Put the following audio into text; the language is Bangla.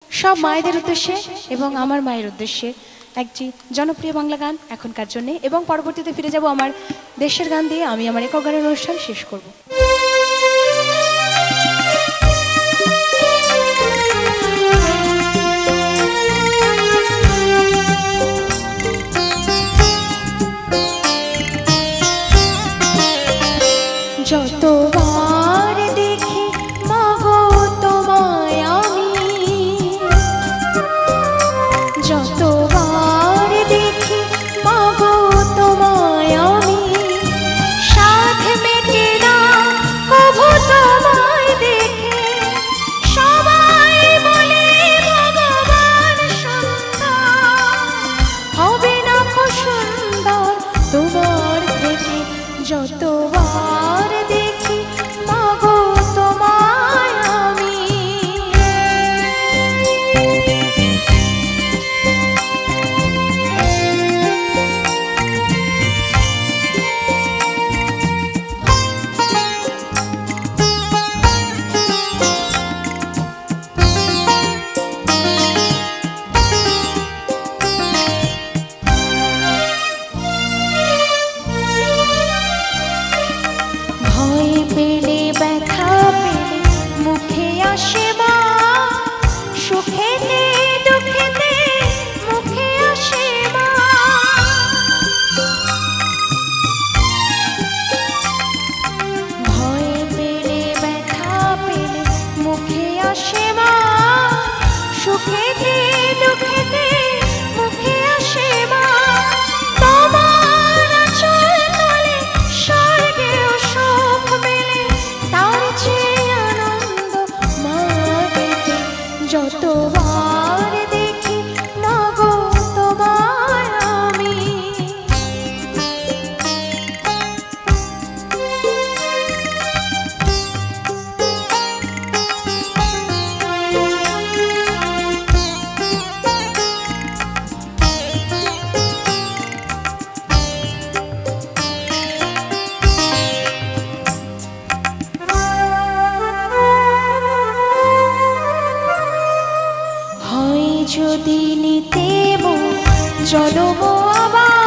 সব মায়েদের উদ্দেশ্যে এবং আমার মায়ের উদ্দেশ্যে একটি জনপ্রিয় বাংলা গান এখনকার জন্য, এবং পরবর্তীতে ফিরে যাব আমার দেশের গান দিয়ে আমি আমার একক গানের অনুষ্ঠান শেষ করব। যতবার দেখি মাগো তোমায় আমি, যতবার দেখি মাগো তোমায় আমি, সাধ মেটে না কভু তোমায় দেখে। সবাই বলে ভগবান সুন্দর, হবে না কো সুন্দর তোমার থেকে। যতবার দেখি মাগো তোমায় আমি, ভয় পেলে ব্যথা পেলে মুখে আসে মা, সুখেতে দুঃখেতে মুখে আসে মা। ভয় পেলে ব্যথা পেলে মুখে আসে মা, সুখেতে দুঃখেতে মুখে আসে মা। তোমার আঁচল তলে স্বর্গেও সুখ মেলে, তার চেয়ে আনন্দ মা পেতে। যতবার দেখি মাগো তোমায় আমি, হয় যদি নিতে মন জনম আবার,